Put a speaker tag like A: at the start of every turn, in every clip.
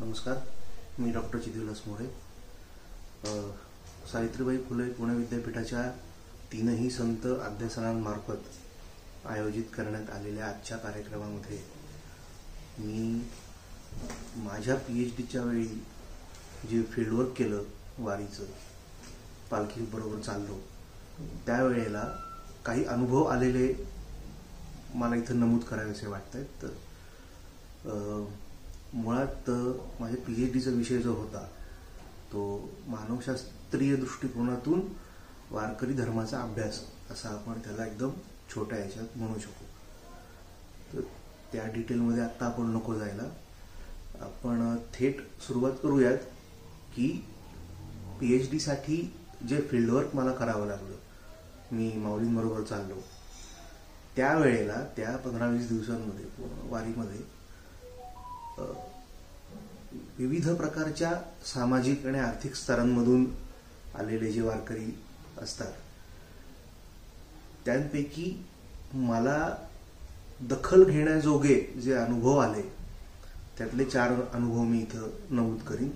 A: नमस्कार, मी डॉक्टर चिदिविलास मोरे. सावित्रीबाई फुले पुणे विद्यापीठाच्या तीनही संत अध्यासनांमार्फत आयोजित करण्यात आलेल्या आजच्या कार्यक्रमामध्ये मी माझ्या PhDच्या वेळी जे फील्डवर्क केलं वारीचं, पालखीबरोबर चाललो, त्यावेळेला काही अनुभव आलेले मला इथं नमूद करावेसे वाटतात. तर मुळात माझ्या PhDचा विषय जो होता तो मानवशास्त्रीय दृष्टिकोनातून वारकरी धर्माचा अभ्यास असा आपण त्याला एकदम छोट्या ह्याच्यात म्हणू शकू. तर त्या डिटेलमध्ये आत्ता आपण नको जायला. आपण थेट सुरुवात करूयात की PhDसाठी जे फील्डवर्क मला करावं लागलं, मी माऊलींबरोबर चाललो त्यावेळेला त्या 15-20 दिवसांमध्ये वारीमध्ये विविध प्रकारच्या सामाजिक आणि आर्थिक स्तरांमधून आलेले जे वारकरी असतात त्यांपैकी मला दखल घेण्याजोगे जे अनुभव आले त्यातले 4 अनुभव मी इथं नमूद करीन.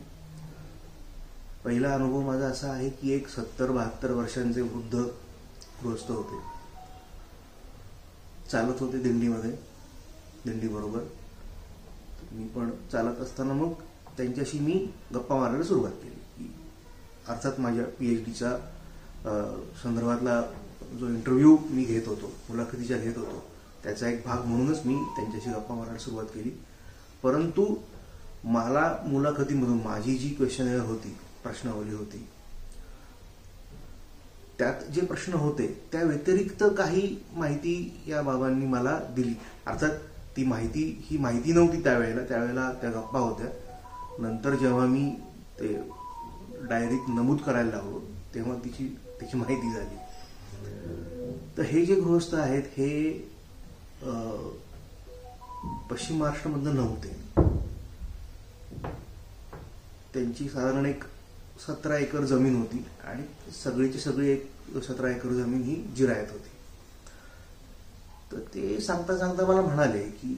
A: पहिला अनुभव माझा असा आहे की एक 70-72 वर्षांचे वृद्ध गृहस्थ होते. चालत होते दिंडी बरोबर. मी पण चालत असताना मग त्यांच्याशी मी गप्पा मारायला सुरुवात केली. अर्थात माझ्या PhDच्या संदर्भातला जो इंटरव्ह्यू मी घेत होतो, मुलाखतीच्या घेत होतो, त्याचा एक भाग म्हणूनच मी त्यांच्याशी गप्पा मारायला सुरुवात केली. परंतु मला मुलाखतीमधून माझी जी क्वेश्चनेअर होती, प्रश्नावली होती, त्यात जे प्रश्न होते त्या व्यतिरिक्त काही माहिती या बाबांनी मला दिली. अर्थात ती माहिती नव्हती त्यावेळेला त्या गप्पा होत्या. नंतर जेव्हा मी ते डायरीत नमूद करायला लागलो तेव्हा त्याची माहिती झाली. तर हे जे गृहस्थ आहेत हे पश्चिम महाराष्ट्रामधून नव्हते. त्यांची साधारण एक 17 एकर जमीन होती आणि सगळीची सगळी एक 17 एकर जमीन ही जिरायत होती. तर ते सांगता मला म्हणाले की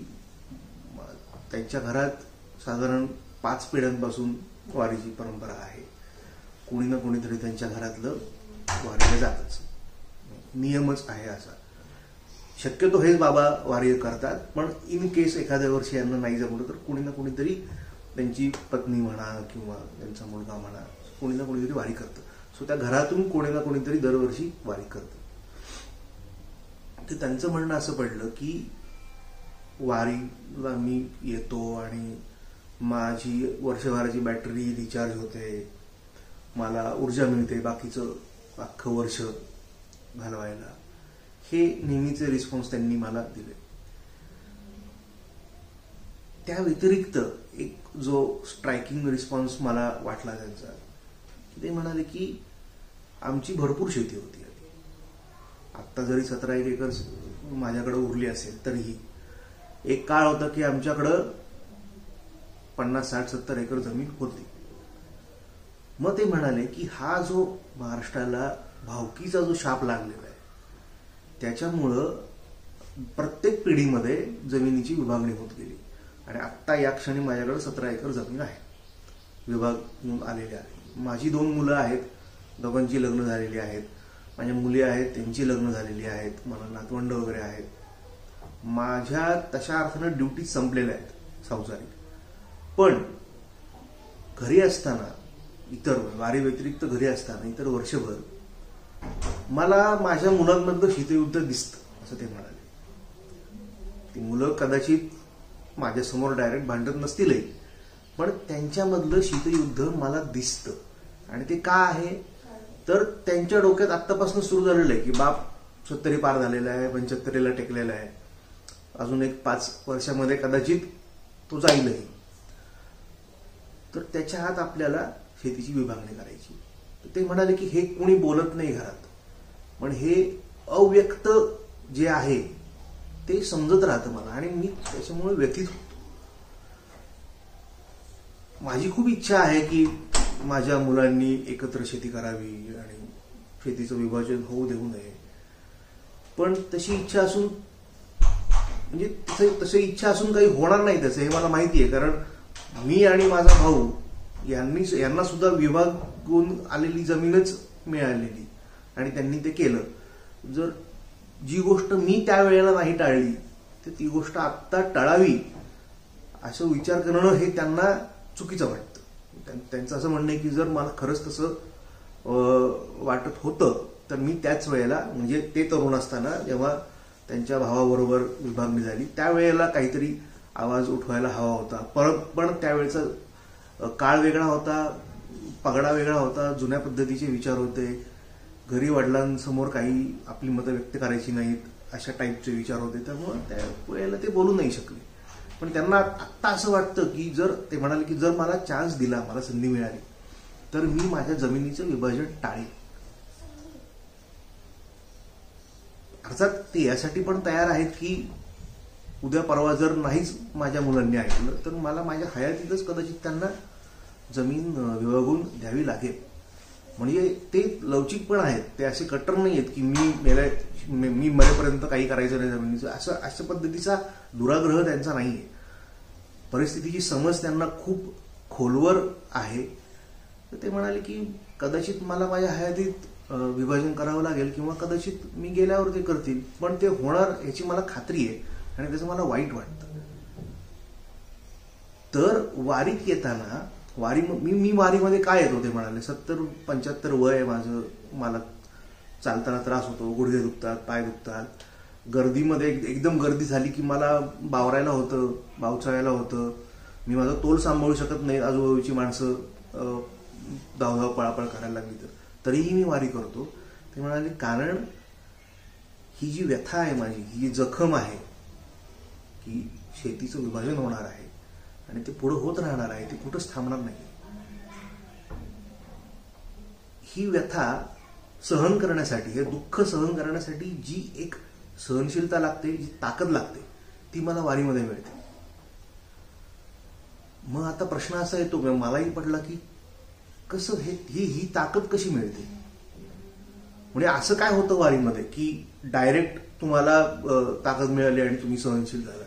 A: त्यांच्या घरात साधारण 5 पिढ्यांपासून वारीची परंपरा आहे. कोणी ना कोणीतरी त्यांच्या घरातलं वारीला जातच, नियमच आहे असा. शक्यतो हेच बाबा वारी करतात, पण इन केस एखाद्या वर्षी यांना नाही जमलं तर कोणी ना कोणीतरी त्यांची पत्नी म्हणा किंवा त्यांचा मुलगा म्हणा, कोणी ना कोणीतरी वारी करतं. सो त्या घरातून कोणी ना कोणीतरी दरवर्षी वारी करतं. तर त्यांचं म्हणणं असं पडलं की वारीला मी येतो आणि माझी वर्षभराची बॅटरी रिचार्ज होते, मला ऊर्जा मिळते बाकीचं अख्खं वर्ष घालवायला. हे नेहमीचे रिस्पॉन्स त्यांनी मला दिले. त्या व्यतिरिक्त एक जो स्ट्रायकिंग रिस्पॉन्स मला वाटला त्यांचा, ते म्हणाले की आमची भरपूर शेती होती. आत्ता जरी 17 एकर माझ्याकडे उरली असेल तरीही एक काळ होता की आमच्याकडं 50, 60, 70 एकर जमीन होती. मग ते म्हणाले की हा जो महाराष्ट्राला भावकीचा जो शाप लागलेला आहे त्याच्यामुळं प्रत्येक पिढीमध्ये जमिनीची विभागणी होत गेली आणि आत्ता या क्षणी माझ्याकडे 17 एकर जमीन आहे, विभागून आलेली आहे. माझी 2 मुलं आहेत, दोघांची लग्न झालेली आहेत. माझ्या मुली आहेत, त्यांची लग्न झालेली आहेत. मला नातवंड वगैरे आहेत. माझ्या तशा अर्थानं ड्युटीज संपलेल्या आहेत संसारिक. पण घरी असताना, इतर वारी व्यतिरिक्त घरी असताना इतर वर्षभर मला माझ्या मुलांमधलं शीतयुद्ध दिसतं असं ते म्हणाले. ती मुलं कदाचित माझ्यासमोर डायरेक्ट भांडत नसतीलही, पण त्यांच्यामधलं शीतयुद्ध मला दिसतं. आणि ते का आहे तर त्यांच्या डोक्यात आत्तापासून सुरू झालेलं आहे की बाप 70 पार झालेला आहे, 75ला टेकलेला आहे, अजून एक 5 वर्षामध्ये कदाचित तो जाईलही. तर त्याच्या हात आपल्याला शेतीची विभागणी करायची. तर ते म्हणाले की हे कोणी बोलत नाही घरात, पण हे अव्यक्त जे आहे ते समजत राहतं मला आणि मी त्याच्यामुळे व्यथित होतो. माझी खूप इच्छा आहे की माझ्या मुलांनी एकत्र शेती करावी आणि शेतीचं विभाजन होऊ देऊ नये. पण तशी इच्छा असून म्हणजे तसं इच्छा असून काही होणार नाही त्याचं, हे मला माहिती आहे. कारण मी आणि माझा भाऊ यांना सुद्धा विभागून आलेली जमीनच मिळालेली आणि त्यांनी ते केलं. जर जी गोष्ट मी त्यावेळेला नाही टाळली तर ती गोष्ट आत्ता टाळावी असं विचार करणं हे त्यांना चुकीचं वाटतं. त्यांचं असं म्हणणं आहे की जर मला खरंच तसं वाटत होतं तर मी त्याच वेळेला, म्हणजे ते तरुण असताना जेव्हा त्यांच्या भावाबरोबर विभागणी झाली त्यावेळेला काहीतरी आवाज उठवायला हवा होता. पण त्यावेळेचा काळ वेगळा होता, पगडा वेगळा होता, जुन्या पद्धतीचे विचार होते, घरी वडिलांसमोर काही आपली मतं व्यक्त करायची नाहीत अशा टाईपचे विचार होते. त्यामुळे त्या वेळेला ते बोलू नाही शकले. पण त्यांना आत्ता असं वाटतं की जर ते म्हणाले की जर मला चान्स दिला, मला संधी मिळाली तर मी माझ्या जमिनीचं विभाजन टाळेन. अर्थात ते यासाठी पण तयार आहेत की उद्या परवा जर नाहीच माझ्या मुलांनी ऐकलं तर मला माझ्या हयातीतच कदाचित त्यांना जमीन विभागून द्यावी लागेल. म्हणजे ते लवचिक पण आहेत, ते असे कट्टर नाही आहेत की मी मरेपर्यंत काही करायचं नाही जमिनीचं, अशा पद्धतीचा दुराग्रह त्यांचा नाहीये. परिस्थितीची समज त्यांना खूप खोलवर आहे. तर ते म्हणाले की कदाचित मला माझ्या हयातीत विभाजन करावं लागेल किंवा कदाचित मी गेल्यावर ते करतील, पण ते होणार याची मला खात्री आहे आणि त्याचं मला वाईट वाटतं. तर वारीत येताना मी वारीमध्ये काय येतो ते म्हणाले, 70-75 वय आहे माझं, मला चालताना त्रास होतो, गुडघे दुखतात, पाय दुखतात, गर्दीमध्ये एकदम गर्दी झाली की मला बावरायला होतं, बावचायला होतं, मी माझा तोल सांभाळू शकत नाही, आजूबाजूची माणसं धावधाव पळापळ करायला लागली तरीही मी वारी करतो. ते म्हणाले कारण ही जी व्यथा आहे माझी, ही जी जखम आहे की शेतीचं विभाजन होणार आहे आणि ते पुढे होत राहणार आहे, ते कुठंच थांबणार नाही, ही व्यथा सहन करण्यासाठी, हे दुःख सहन करण्यासाठी जी एक सहनशीलता लागते, जी ताकद लागते, ती मला वारीमध्ये मिळते. मग आता प्रश्न असा येतो, मलाही पडला की कसं ही ताकद कशी मिळते. म्हणजे असं काय होतं वारीमध्ये की डायरेक्ट तुम्हाला ताकद मिळाली आणि तुम्ही सहनशील झालात.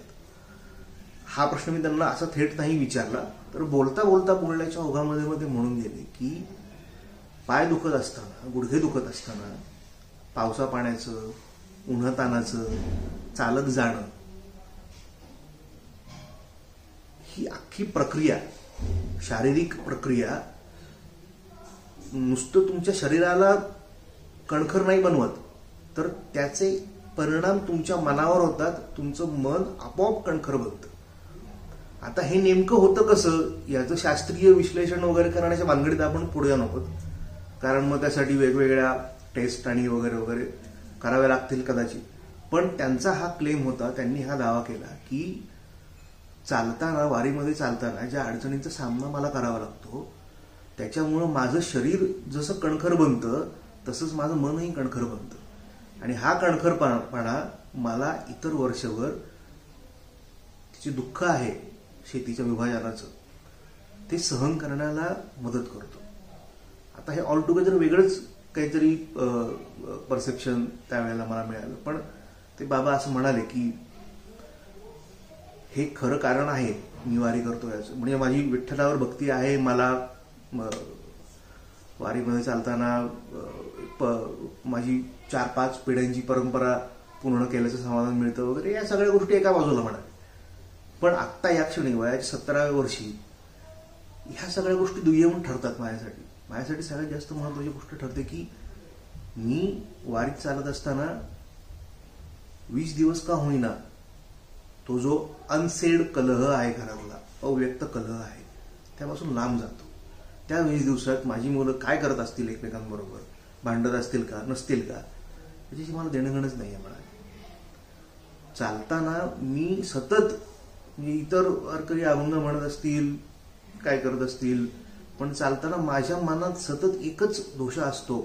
A: हा प्रश्न मी त्यांना असा थेट नाही विचारला, तर बोलता बोलता बोलण्याच्या ओघामध्ये म्हणून गेले की पाय दुखत असताना, गुडघे दुखत असताना, पावसा पाण्याचं, उन्हातानाचं चालत जाणं, ही अख्खी प्रक्रिया, शारीरिक प्रक्रिया नुसतं तुमच्या शरीराला कणखर नाही बनवत, तर त्याचे परिणाम तुमच्या मनावर होतात. तुमचं मन आपोआप कणखर बनतं. आता हे नेमकं होतं कसं, याचं शास्त्रीय विश्लेषण वगैरे करण्याच्या भानगडीत आपण पुढे नको, कारण मग त्यासाठी वेगवेगळ्या टेस्ट आणि वगैरे वगैरे कराव्या लागतील कदाचित. पण त्यांचा हा क्लेम होता, त्यांनी हा दावा केला की चालताना, वारीमध्ये चालताना ज्या अडचणींचा सामना मला करावा लागतो त्याच्यामुळं माझं शरीर जसं कणखर बनतं तसंच माझं मनही कणखर बनतं आणि हा कणखरपणा मला इतर वर्षभर तिचे दुःख आहे शेतीच्या विभाजनाचं ते सहन करण्याला मदत करतो. आता हे ऑल टुगेदर वेगळंच काहीतरी परसेप्शन त्यावेळेला मला मिळालं. पण ते बाबा असं म्हणाले की हे खरं कारण आहे मी वारी करतो याचं, म्हणजे माझी विठ्ठलावर भक्ती आहे, मला वारीमध्ये चालताना माझी 4-5 पिढ्यांची परंपरा पूर्ण केल्याचं समाधान मिळतं वगैरे, या सगळ्या गोष्टी एका बाजूला म्हणाले. पण आत्ता या क्षणी वयाच्या 17व्या वर्षी ह्या सगळ्या गोष्टी दुय्यम ठरतात माझ्यासाठी सगळ्यात जास्त महत्वाची गोष्ट ठरते की मी वारीत चालत असताना 20 दिवस का होईना तो जो अनसेड कलह आहे, घरातला अव्यक्त कलह आहे, त्यापासून लांब जातो. त्या 20 दिवसात माझी मुलं काय करत असतील, एकमेकांबरोबर भांडत असतील का, नसतील का, त्याच्याशी मला देणंघेणंच नाही आहे. मला चालताना मी सतत, म्हणजे इतर वारकरी अभंग म्हणत असतील, काय करत असतील, पण चालताना माझ्या मनात सतत एकच दोषा असतो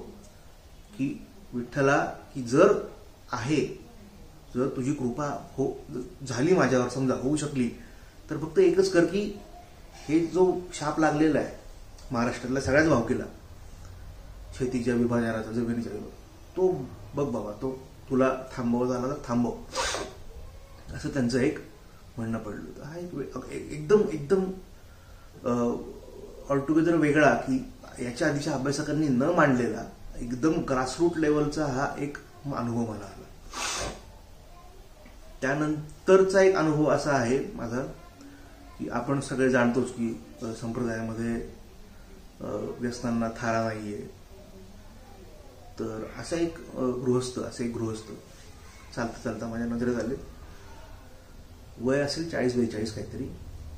A: की विठ्ठला, की जर तुझी कृपा झाली माझ्यावर, समजा होऊ शकली, तर फक्त एकच कर की हे जो शाप लागलेला आहे महाराष्ट्रातल्या सगळ्याच भावकीला शेतीच्या विभाजनाचा, जमिनीच्या विभाजनाचा, तो बघ बाबा, तो तुला थांबव झाला तर थांबव, असं त्यांचं एक म्हणणं पडलं होतं. हा एक एकदम ऑलटुगेदर वेगळा, की याच्या आधीच्या अभ्यासकांनी न मांडलेला एकदम ग्रासरूट लेवलचा हा एक अनुभव मला आला. त्यानंतरचा एक अनुभव असा आहे माझा की आपण सगळे जाणतोच की संप्रदायामध्ये व्यसनांना थारा नाहीये. तर असा एक गृहस्थ चालता चालता माझ्या नजरेत आले. वय असेल 40-42 काहीतरी.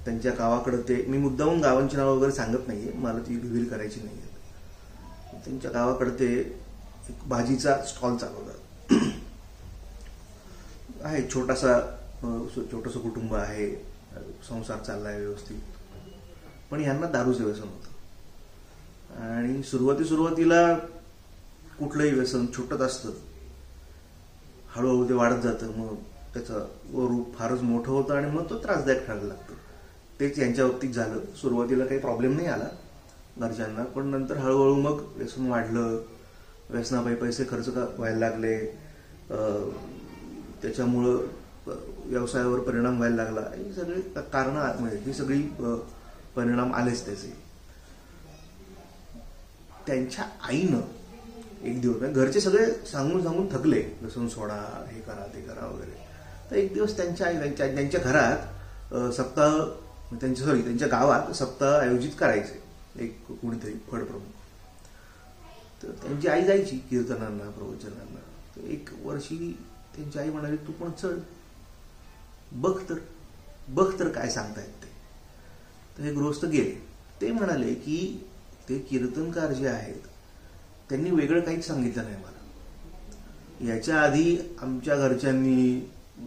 A: त्यांच्या गावाकडे ते, मी मुद्दामून गावांची नावं वगैरे सांगत नाहीये, मला ती रिव्हील करायची नाहीये. त्यांच्या गावाकडे ते एक भाजीचा स्टॉल चालवतात. आहे छोटंसं कुटुंब आहे, संसार चाललाय व्यवस्थित. पण यांना दारूचं व्यसन होतं. आणि सुरुवातीला कुठलंही व्यसन छोटंच असतं, हळूहळू ते वाढत जातं. मग त्याचं रूप फारच मोठं होतं आणि मग तो त्रासदायक ठरायला लागतो. तेच यांच्या बाबतीत झालं. सुरुवातीला काही प्रॉब्लेम नाही आला घरच्यांना, पण नंतर हळूहळू मग व्यसन वाढलं. व्यसनापायी पैसे खर्च व्हायला लागले. त्याच्यामुळं व्यवसायावर परिणाम व्हायला लागला. ही सगळी कारणं, ही सगळी परिणाम आलेच त्याचे. त्यांच्या आईनं एक दिवस, घरचे सगळे सांगून थकले, व्यसन सोडा, हे करा ते करा वगैरे. तर एक दिवस त्यांच्या आई त्यांच्या घरात सप्ताह, त्यांच्या गावात सप्ताह आयोजित करायचे एक कुणीतरी फडप्रमुख. तर त्यांची आई जायची कीर्तनांना, प्रवचनांना. तर एक वर्षी त्यांची आई म्हणाली, तू पण चल, बघ तर काय सांगतायत ते. तर हे गृहस्थ गेले. ते म्हणाले की ते कीर्तनकार जे आहेत त्यांनी वेगळं काहीच सांगितलं नाही मला. याच्या आधी आमच्या घरच्यांनी,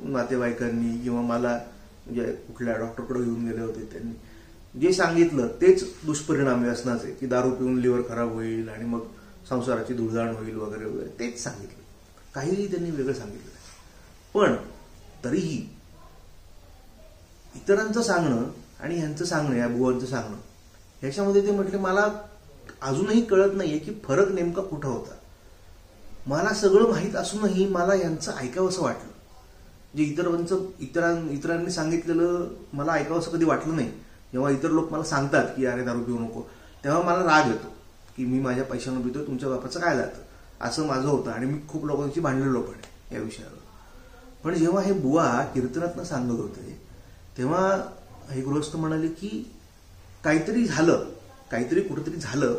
A: नातेवाईकांनी किंवा मला म्हणजे कुठल्या डॉक्टरकडे घेऊन गेले होते, त्यांनी जे सांगितलं तेच दुष्परिणाम व्यसनाचे, की दारू पिऊन लिव्हर खराब होईल आणि मग संसाराची धुळधाण होईल वगैरे वगैरे, तेच सांगितलं. काहीही त्यांनी वेगळं सांगितलं नाही. पण तरीही इतरांचं सांगणं आणि ह्यांचं सांगणं, या बुवांचं सांगणं, ह्याच्यामध्ये ते म्हटले मला अजूनही कळत नाहीये की फरक नेमका कुठं होता. मला सगळं माहीत असूनही मला यांचं ऐकावंसं वाटलं. जे इतरांनी सांगितलेलं मला ऐकावंसं कधी वाटलं नाही. जेव्हा इतर लोक मला सांगतात की अरे दारू पिऊ नको, तेव्हा मला राग येतो की मी माझ्या पैशानं पितोय, तुमच्या बापाचं काय जातं, असं माझं होतं. आणि मी खूप लोकांशी भांडलेलो पण या विषयावर. पण जेव्हा हे बुवा कीर्तनातनं सांगत होते तेव्हा हे गृहस्थ म्हणाले की काहीतरी कुठेतरी झालं,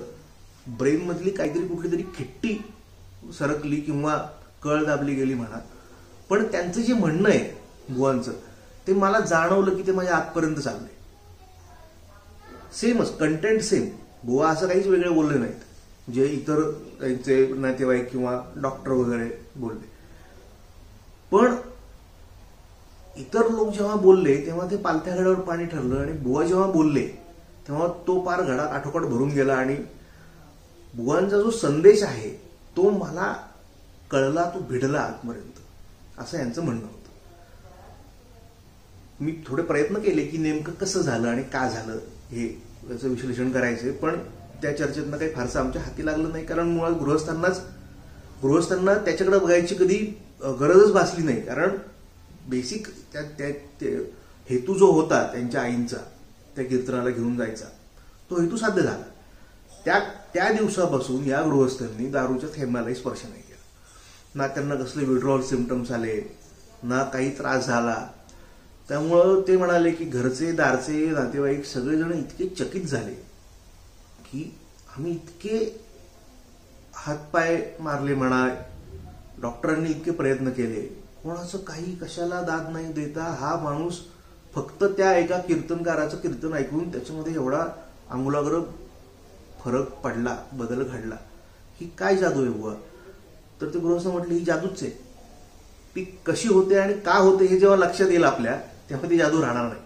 A: ब्रेन मधली काहीतरी कुठली तरी खिट्टी सरकली किंवा कळ दाबली गेली म्हणा. पण त्यांचं जे म्हणणं आहे बुवांचं, ते मला जाणवलं की ते माझ्या आतपर्यंत चाललंय. सेमच कंटेंट सेम. बुवा असं काहीच वेगळे बोलले नाहीत जे इतर त्यांचे नातेवाईक किंवा डॉक्टर वगैरे बोलले. पण इतर लोक जेव्हा बोलले तेव्हा ते पालथ्या घड्यावर पाणी ठरलं. आणि बुवा जेव्हा बोलले तेव्हा तो पार घडा काठोकाठ भरून गेला. आणि बुवांचा जो संदेश आहे तो मला कळला, तो भिडला आतपर्यंत, असं यांचं म्हणणं होतं. मी थोडे प्रयत्न केले की नेमकं कसं झालं आणि का झालं हे याचं विश्लेषण करायचे, पण त्या चर्चेतनं काही फारसं आमच्या हाती लागलं नाही. कारण मुळात गृहस्थांना त्याच्याकडे बघायची कधी गरजच भासली नाही. कारण बेसिक हेतू जो होता त्यांच्या आईंचा, त्या कीर्तनाला घेऊन जायचा, तो हेतू साध्य झाला. त्या दिवसापासून या गृहस्थांनी दारूच्या थेंबालाही स्पर्श नाही केला. ना त्यांना कसले विड्रॉल सिम्पटम्स आले, ना काही त्रास झाला. त्यामुळं ते म्हणाले की घरचे दारचे नातेवाईक सगळेजण इतके चकित झाले की आम्ही इतके हातपाय मारले म्हणा, डॉक्टरांनी इतके प्रयत्न केले, कोणाचं काही कशाला दाद नाही देता हा माणूस फक्त त्या एका कीर्तनकाराचं कीर्तन ऐकून त्याच्यामध्ये एवढा आमूलाग्र फरक पडला, बदल घडला. ही काय जादू आहे बुवा? तर ते गृहस्थ म्हटले ही जादूच आहे. ती कशी होते आणि का होते हे जेव्हा लक्षात येईल आपल्या, तेव्हा ती जादू राहणार नाही.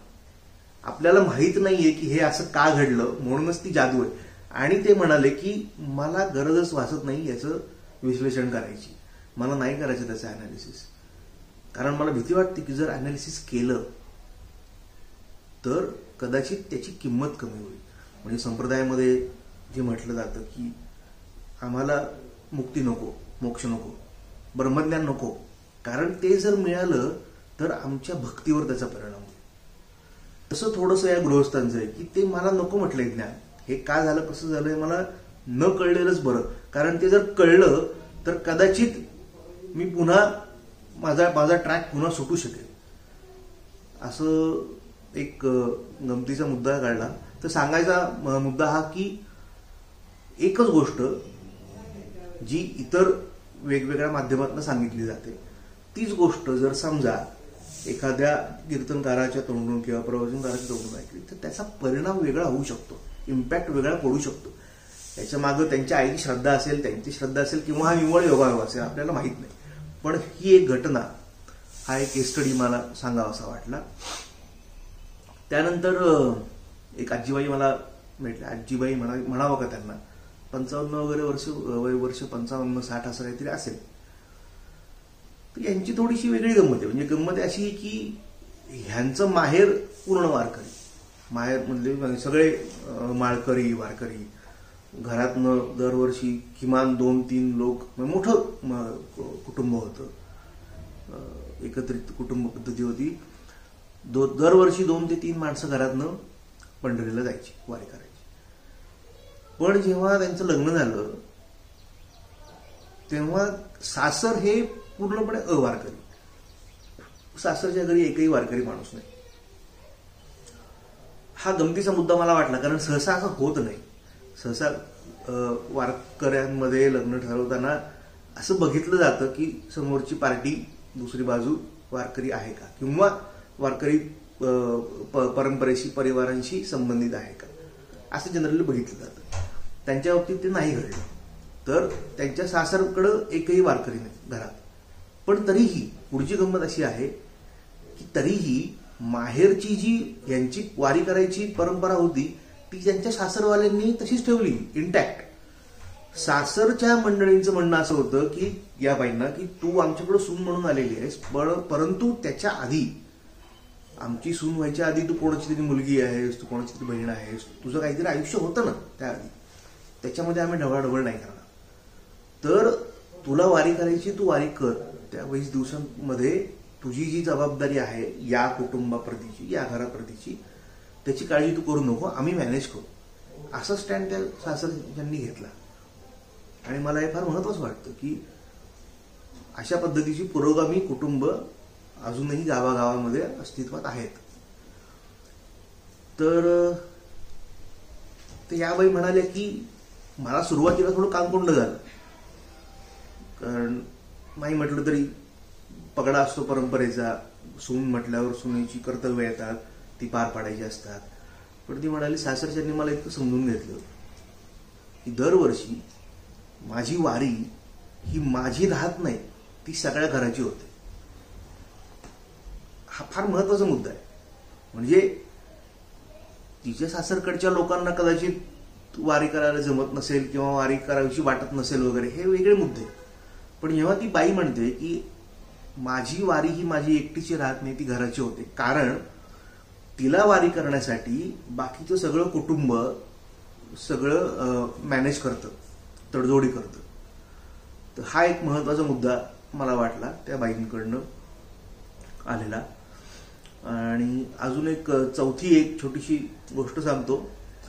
A: आपल्याला माहित नाहीये की हे असं का घडलं, म्हणूनच ती जादू आहे. आणि ते म्हणाले की मला गरजच भासत नाही याचं विश्लेषण करायची, मला नाही करायचं त्याचं अनालिसिस. कारण मला भीती वाटते की जर अनालिसिस केलं तर कदाचित त्याची किंमत कमी होईल. म्हणजे संप्रदायामध्ये जे म्हटलं जातं की आम्हाला मुक्ती नको, मोक्ष नको, ब्रह्मज्ञान नको, कारण ते जर मिळालं तर आमच्या भक्तीवर त्याचा परिणाम होईल. तसं थोडंसं या गृहस्थांचं आहे की ते मला नको म्हटलंय ज्ञान. हे का झालं कसं झालंय मला न कळलेलंच बरं, कारण ते जर कळलं तर कदाचित मी पुन्हा माझा ट्रॅक पुन्हा सुटू शकेल. असं एक गमतीचा मुद्दा काढला. तर सांगायचा मुद्दा हा की एकच गोष्ट जी इतर वेगवेगळ्या माध्यमातून सांगितली जाते तीच गोष्ट जर समजा एखाद्या कीर्तनकाराच्या तोंडून किंवा प्रवचनकाराच्या तोंडून ऐकली तर त्याचा परिणाम वेगळा होऊ शकतो, इम्पॅक्ट वेगळा पडू शकतो. त्याच्या मागं त्यांच्या आईची श्रद्धा असेल, त्यांची श्रद्धा असेल किंवा हा निव्वळ योगायोग असेल आपल्याला माहीत नाही. पण ही एक घटना, हा एक केस स्टडी मला सांगावासा वाटला. त्यानंतर एक आजीबाई मला भेटल्या. आजीबाई म्हणावं का त्यांना, 55 वगैरे वर्ष 55-60 असं काहीतरी असेल. तर यांची थोडीशी वेगळी गंमत आहे. म्हणजे गंमत अशी की ह्यांचं माहेर पूर्ण वारकरी, माहेर म्हणजे सगळे माळकरी वारकरी. घरातनं दरवर्षी किमान 2-3 लोक, मोठं कुटुंब होतं, एकत्रित कुटुंब पद्धती होती. दरवर्षी 2 ते 3 माणसं घरातनं पंढरीला जायची, वारी करायची. पण जेव्हा त्यांचं लग्न झालं तेव्हा सासर हे पूर्णपणे अवारकरी. सासरच्या घरी एकही वारकरी माणूस नाही. हा गमतीचा मुद्दा मला वाटला, कारण सहसा असं होत नाही. सहसा वारकऱ्यांमध्ये लग्न ठरवताना असं बघितलं जातं की समोरची पार्टी, दुसरी बाजू वारकरी आहे का, किंवा वारकरी परंपरेशी, परिवारांशी संबंधित आहे का, असं जनरली बघितलं जातं. त्यांच्या बाबतीत ते नाही घडलं. तर त्यांच्या सासरकडं एकही वारकरी नाही घरात. पण तरीही पुढची गंमत अशी आहे की तरीही माहेरची जी यांची वारी करायची परंपरा होती ती त्यांच्या सासरवाल्यांनी तशीच ठेवली, इंटॅक्ट. सासरच्या मंडळींचं म्हणणं असं होतं की या बाईंना की तू आमच्याकडे सून म्हणून आलेली आहेस, परंतु त्याच्या आधी, आमची सून व्हायच्या आधी तू कोणाची तरी मुलगी आहेस, तू कोणाची तरी बहीण आहेस, तुझं काहीतरी आयुष्य होतं ना त्याआधी, त्याच्यामध्ये आम्ही ढवळाढवळ नाही करणार. तर तुला वारी करायची, तू वारी कर. त्या 20 दिवसांमध्ये तुझी जी जबाबदारी आहे या कुटुंबाप्रतीची, या घराप्रतीची, त्याची काळजी तू करू नको, आम्ही मॅनेज करू. असं स्टँड त्या सासरच्यांनी घेतला. आणि मला हे फार महत्वाचं वाटतं की अशा पद्धतीची पुरोगामी कुटुंब अजूनही गावागावामध्ये अस्तित्वात आहेत. तर याबाई म्हणाल्या की मला सुरुवातीला थोडं कामकोंड झालं, कारण नाही म्हटलं तरी पगडा असतो परंपरेचा. सून म्हटल्यावर सुनेची कर्तव्य येतात, ती पार पाडायची असतात. पण ती म्हणाली सासरच्यांनी मला इतकं समजून घेतलं की दरवर्षी माझी वारी ही माझी राहत नाही, ती सगळ्या घराची होते. हा फार महत्वाचा मुद्दा आहे. म्हणजे तिच्या सासरकडच्या लोकांना कदाचित वारी करायला जमत नसेल किंवा वारी करावीशी वाटत नसेल वगैरे, हे वेगळे मुद्दे. पण जेव्हा ती बाई म्हणते की माझी वारी ही माझी एकटीची राहत नाही, ती घराची होते, कारण तिला वारी करण्यासाठी बाकीचं सगळं कुटुंब सगळं मॅनेज करतं, तडजोडी करतं. तर हा एक महत्वाचा मुद्दा मला वाटला त्या बाईंकडनं आलेला. आणि अजून एक चौथी एक छोटीशी गोष्ट सांगतो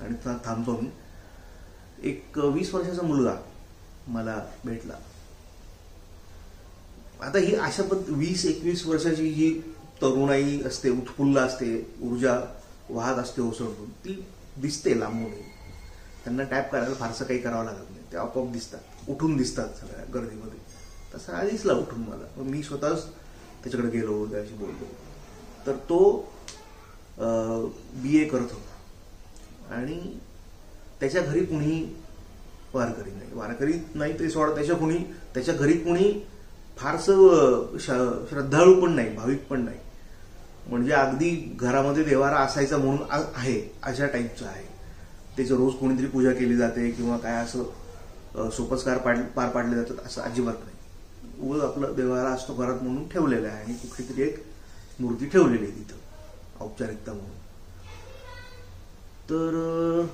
A: आणि थांबतो मी. एक 20 वर्षाचा मुलगा मला भेटला. आता ही अशा 20-21 वर्षाची जी तरुणाई असते, उत्फुल्ल असते, ऊर्जा वाहत असते ओसंडून, ती दिसते लांबून. त्यांना टॅप करायला फारसं काही करावं लागत नाही, ते आपोआप दिसतात, उठून दिसतात सगळ्या गर्दीमध्ये. तसा हा दिसला उठून मला. मी स्वतःच त्याच्याकडे गेलो, त्याशी बोललो. तर तो BA करत होता आणि त्याच्या घरी कुणी वारकरी नाही. वारकरी नाही ते सोडा, त्याच्या घरी कुणी फारसं श्रद्धाळू पण नाही, भाविक पण नाही. म्हणजे अगदी घरामध्ये देवारा असायचा म्हणून आहे अशा टाईपचं आहे. त्याचं रोज कोणीतरी पूजा केली जाते किंवा काय असं सोपस्कार पार पाडले जातात असं अजिबात नाही. उगाच आपलं देवारा असतो घरात म्हणून ठेवलेला आहे आणि कुठलीतरी एक मूर्ती ठेवलेली आहे तिथं औपचारिकता म्हणून. तर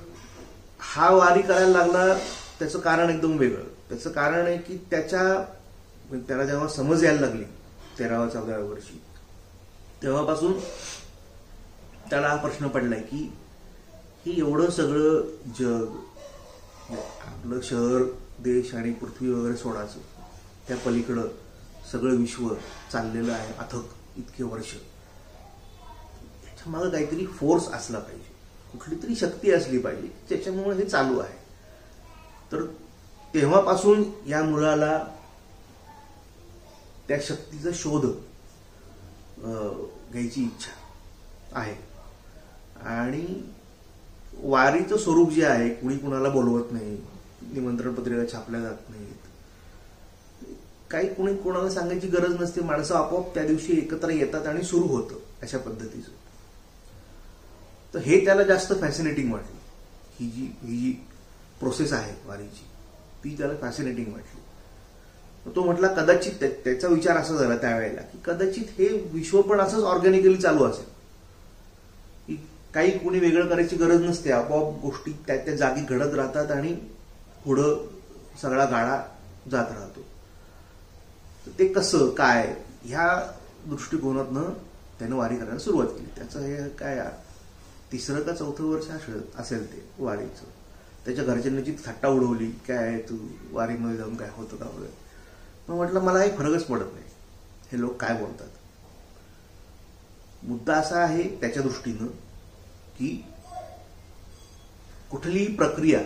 A: हा वारी करायला लागला त्याचं कारण एकदम वेगळं. त्याचं कारण आहे की त्याला जेव्हा समज यायला लागली 13-14व्या वर्षी, तेव्हापासून त्याला हा प्रश्न पडलाय की हे एवढं सगळं जग, आपलं शहर, देश आणि पृथ्वी वगैरे सोडायचं, त्या पलीकडं सगळं विश्व चाललेलं आहे अथक इतके वर्ष. याच्या मागे काहीतरी फोर्स असला पाहिजे, कुठली तरी शक्ती असली पाहिजे, त्याच्यामुळे हे चालू आहे. तर तेव्हापासून या मुलाला त्या शक्तीचा शोध घ्यायची इच्छा आहे. आणि वारीचं स्वरूप जे आहे, कुणी कुणाला बोलवत नाही, निमंत्रण पत्रिका छापल्या जात नाहीत, काही कुणी कोणाला सांगायची गरज नसते, माणसं आपोआप त्या दिवशी एकत्र येतात आणि सुरू होतं अशा पद्धतीचं. तर हे त्याला जास्त फॅसिनेटिंग वाटलं. ही जी प्रोसेस आहे वारीची, ती त्याला फॅसिनेटिंग वाटली. तो म्हटला कदाचित त्याचा विचार असा झाला त्यावेळेला की कदाचित हे विश्व पण असंच ऑर्गॅनिकली चालू असेल, की काही कुणी वेगळं करायची गरज नसते, आपोआप गोष्टी त्या त्या जागी घडत राहतात आणि पुढं सगळा गाडा जात राहतो. ते कसं काय, ह्या दृष्टिकोनातनं त्यानं वारी करायला सुरुवात केली. त्याचं हे काय 3रं का 4थं वर्ष असेल ते वारीचं. त्याच्या घरच्यांनी थट्टा उडवली, काय तू वारीमध्ये जाऊन काय होतं का वगैरे. मग म्हटलं मला काही फरकच पडत नाही, हे लोक काय बोलतात. मुद्दा असा आहे त्याच्या दृष्टीनं की कुठलीही प्रक्रिया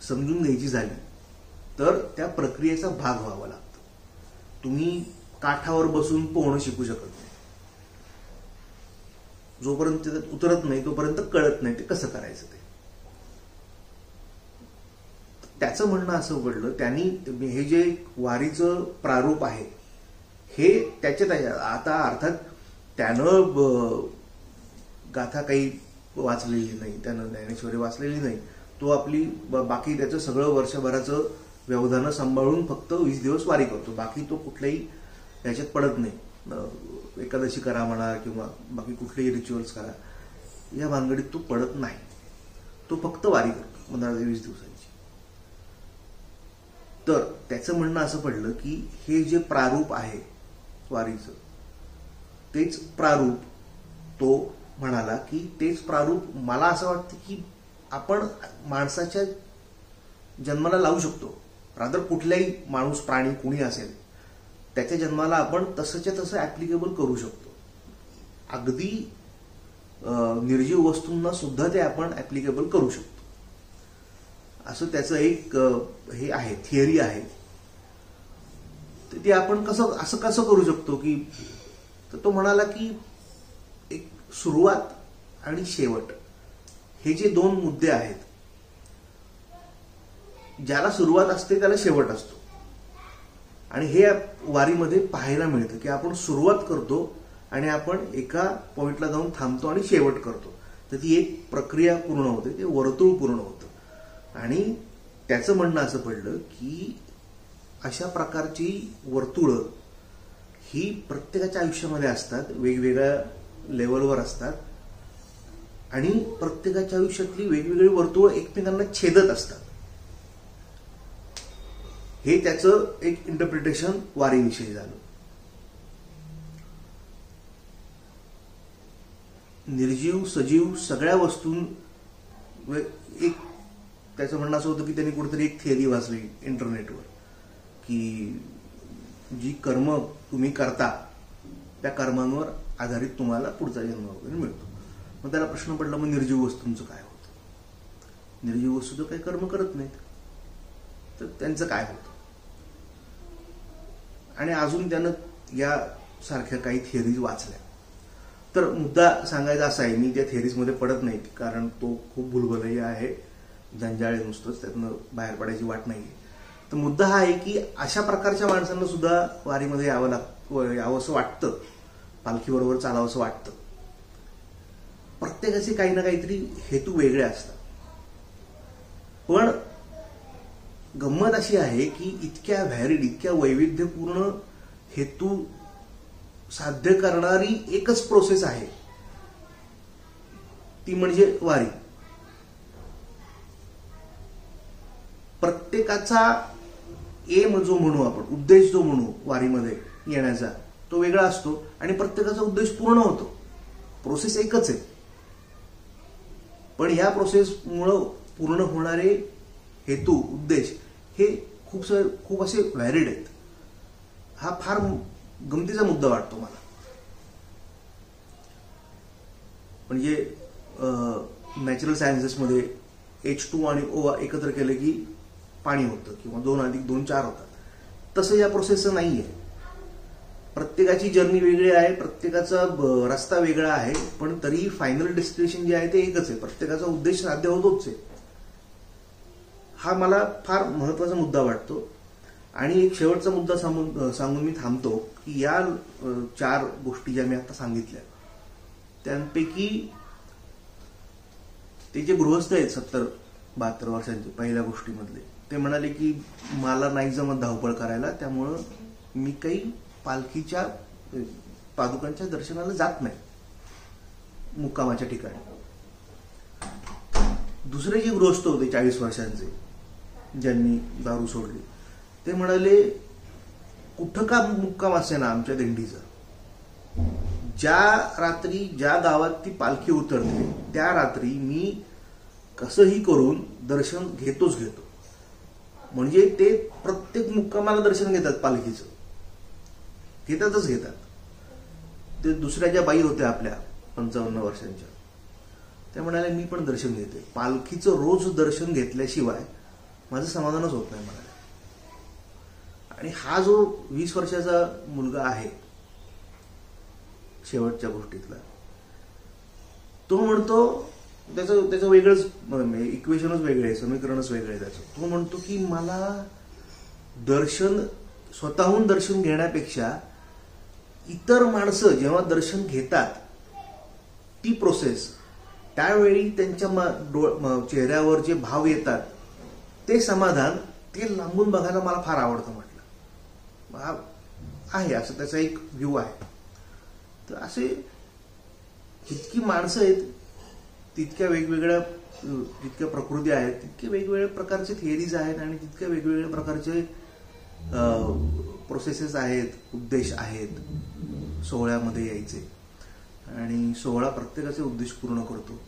A: समजून घ्यायची झाली तर त्या प्रक्रियेचा भाग व्हावा लागतो. तुम्ही काठावर बसून पोहणं शिकू शकत नाही. जोपर्यंत त्यात उतरत नाही तोपर्यंत कळत नाही ते कसं करायचं. ते त्याचं म्हणणं असं पडलं, त्यांनी हे जे वारीचं प्रारूप आहे हे त्याच्या आता अर्थात त्यानं गाथा काही वाचलेली नाही, त्यानं ज्ञानेश्वरी वाचलेली नाही. तो आपली बाकी त्याचं सगळं वर्षभराचं व्यवधानं सांभाळून फक्त 20 दिवस वारी करतो. बाकी तो कुठल्याही याच्यात पडत नाही. एकादशी करा म्हणा किंवा बाकी कुठलेही रिच्युअल्स करा, या भानगडीत तो पडत नाही. तो फक्त वारी करतो 15 ते 20 दिवसांची. तर त्याचं म्हणणं असं पडलं की हे जे प्रारूप आहे वारीचं, तेच प्रारूप, तो म्हणाला की तेच प्रारूप मला असं वाटतं की आपण माणसाच्या जन्माला लावू शकतो. रादर कुठल्याही माणूस, प्राणी, कुणी असेल त्याच्या जन्माला आपण तसंच्या तसं ऍप्लिकेबल करू शकतो. अगदी निर्जीव वस्तूंना सुद्धा ते आपण ऍप्लिकेबल करू शकतो, असं त्याचं एक हे आहे, थिअरी आहे. ते आपण असं कसं करू शकतो की, तर तो म्हणाला की एक सुरुवात आणि शेवट हे जे 2 मुद्दे आहेत, ज्याला सुरुवात असते त्याला शेवट असतो. आणि हे वारीमध्ये पाहायला मिळतं की आपण सुरुवात करतो आणि आपण एका पॉइंटला जाऊन थांबतो आणि शेवट करतो. तर ती एक प्रक्रिया पूर्ण होते, ते वर्तुळ पूर्ण होतं. आणि त्याचं म्हणणं असं पडलं की अशा प्रकारची वर्तुळं ही प्रत्येकाच्या आयुष्यामध्ये असतात, वेगवेगळ्या लेवलवर असतात आणि प्रत्येकाच्या आयुष्यातली वेगवेगळी वर्तुळ एकमेकांना छेदत असतात. हे त्याचं एक इंटरप्रिटेशन वारीविषयी झालं. निर्जीव सजीव सगळ्या वस्तू एक, त्याचं म्हणणं असं होतं की त्यांनी कुठेतरी एक थिअरी वाचली इंटरनेटवर की जी कर्म तुम्ही करता त्या कर्मांवर आधारित तुम्हाला पुढचा जन्म वगैरे मिळतो. मग त्याला प्रश्न पडला, मग निर्जीव वस्तूंचं काय होतं? निर्जीव वस्तू तर काही कर्म करत नाहीत, तर त्यांचं काय होतं? आणि अजून त्यानं या सारख्या काही थिअरीज वाचल्या. तर मुद्दा सांगायचा असा आहे, मी त्या थिअरीजमध्ये पडत नाही कारण तो खूप भुलभुलैया आहे, जंजाळ नुसतंच, त्यातनं बाहेर पडायची वाट नाही. तर मुद्दा हा आहे की अशा प्रकारच्या माणसांना सुद्धा वारीमध्ये यावं असं वाटतं, पालखीबरोबर चालावं असं वाटतं. प्रत्येकाचे काही ना काहीतरी हेतू वेगळे असतात. पण गंमत अशी आहे की इतक्या व्हॅरिड, इतक्या वैविध्यपूर्ण हेतू साध्य करणारी एकच प्रोसेस आहे, ती म्हणजे वारी. प्रत्येकाचा एम जो म्हणू आपण, उद्देश जो म्हणू वारीमध्ये येण्याचा, तो वेगळा असतो आणि प्रत्येकाचा उद्देश पूर्ण होतो. प्रोसेस एकच आहे, पण या प्रोसेसमुळं पूर्ण होणारे हेतू उद्देश हे खूप असे व्हॅलिड आहेत. हा फार गमतीचा मुद्दा वाटतो मला. म्हणजे नॅचरल सायन्सेसमध्ये H2 आणि O एकत्र केले की पाणी होतं किंवा 2+2 4 होतात. तसं या प्रोसेसचं नाही आहे. प्रत्येकाची जर्नी वेगळी आहे, प्रत्येकाचा रस्ता वेगळा आहे, पण तरी फायनल डेस्टिनेशन जे आहे ते एकच आहे. प्रत्येकाचा उद्देश साध्य होतोच आहे. हा मला फार महत्वाचा मुद्दा वाटतो. आणि एक शेवटचा मुद्दा सांगून मी थांबतो की या 4 गोष्टी ज्या मी आता सांगितल्या त्यांपैकी ते जे गृहस्थ आहेत 70-72 वर्षांचे पहिल्या गोष्टीमधले, ते म्हणाले की मला नाही जमत धावपळ करायला, त्यामुळं मी काही पालखीच्या पादुकांच्या दर्शनाला जात नाही मुक्कामाच्या ठिकाणी. दुसरे जे गृहस्थ होते 40 वर्षांचे ज्यांनी दारू सोडली, ते म्हणाले कुठं का मुक्काम असे ना आमच्या दिंडीचा, ज्या रात्री ज्या गावात ती पालखी उतरते त्या रात्री मी कसंही करून दर्शन घेतोच घेतो. म्हणजे ते प्रत्येक मुक्कामाला दर्शन घेतात, पालखीचं घेतातच घेतात. ते दुसऱ्या ज्या बाई होत्या आपल्या 55 वर्षांच्या, त्या म्हणाल्या मी पण दर्शन घेते, पालखीचं रोज दर्शन घेतल्याशिवाय माझं समाधानच होत नाही म्हणाले. आणि हा जो 20 वर्षाचा मुलगा आहे शेवटच्या गोष्टीतला, तो म्हणतो त्याचं वेगळंच इक्वेशनच वेगळं आहे, समीकरणच वेगळं आहे त्याचं. तो म्हणतो की मला स्वतःहून दर्शन घेण्यापेक्षा इतर माणसं जेव्हा दर्शन घेतात ती प्रोसेस, त्यावेळी त्यांच्या चेहऱ्यावर जे भाव येतात ते समाधान, ते लांबून बघायला मला फार आवडतं म्हटलं आहे. असं त्याचा एक व्ह्यू आहे. तर असे जितकी माणसं आहेत तितक्या वेगवेगळ्या, जितक्या प्रकृती आहेत तितके वेगवेगळ्या प्रकारचे थिअरीज आहेत आणि तितक्या वेगवेगळ्या प्रकारचे प्रोसेसेस आहेत, उद्देश आहेत सोहळ्यामध्ये यायचे. आणि सोहळा प्रत्येकाचे उद्देश पूर्ण करतो,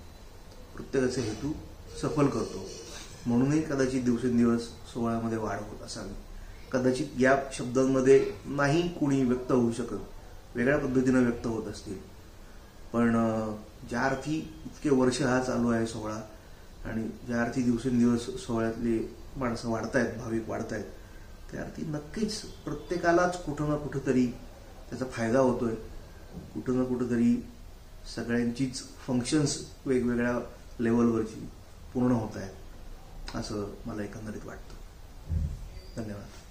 A: प्रत्येकाचे हेतू सफल करतो. म्हणूनही कदाचित दिवसेंदिवस सोहळ्यामध्ये वाढ होत असावी. कदाचित या शब्दांमध्ये नाही कुणी व्यक्त होऊ शकत, वेगळ्या पद्धतीनं व्यक्त होत असतील. पण ज्या अर्थी इतके वर्ष हा चालू आहे सोहळा, आणि ज्या अर्थी दिवसेंदिवस सोहळ्यातली माणसं वाढतायत, भाविक वाढतायत, त्या अर्थी नक्कीच प्रत्येकालाच कुठं ना कुठंतरी त्याचा फायदा होतोय. कुठं ना कुठंतरी सगळ्यांचीच फंक्शन्स वेगवेगळ्या लेवलवरची पूर्ण होत आहेत असं मला एकंदरीत वाटतं. धन्यवाद.